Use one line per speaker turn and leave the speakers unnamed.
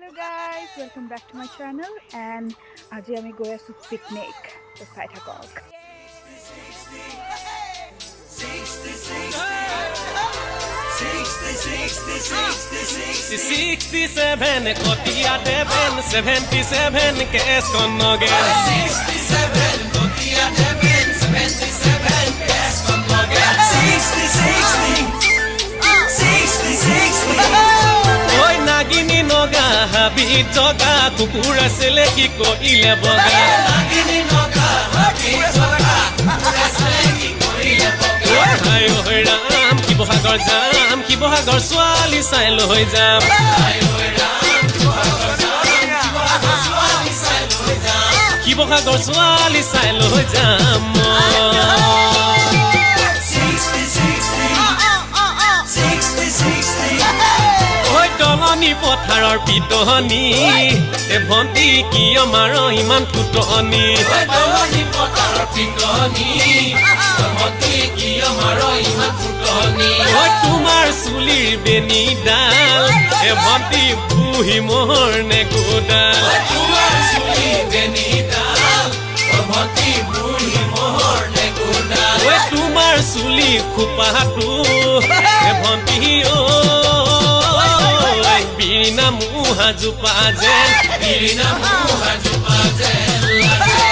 Hello guys, welcome back to my channel and আজি আমি গৈ আছো পিকনিক তো চাই থাকক
67 কটিয়া দেবেন 77 কেস কনগে 67 কটিয়া দেবেন 77 কেস কনগে 60 ওই নাগিনী নগা হাবি জগা কুকুর আসলে কি কইলে বগা নাগিনী নগা হাবি জগা কুকুর আসলে কি কইলে বগা হায় ওই রাম কি বহাগর যাম কি বহাগর সোয়ালি চাই লৈ যাম হায় ওই রাম কি বহাগর সোয়ালি চাই লৈ যাম দলনি পথাৰৰ পিতনি এ ভন্তি কি আমাৰ ইমান ফুটনি দলনি পথাৰৰ পিতনি ভন্তি কি আমাৰ ইমান ফুটনি তোমাৰ চুলিৰ বেনিডাল এ ভন্তি বুহি মোহৰ নে গোডাল তোমাৰ চুলিৰ বেনিডাল এ ভন্তি বুহি মোহৰ নে গোডাল তোমাৰ চুলি খোপাটো এ ভন্তি Birina muha jupazen Birina muha jupazen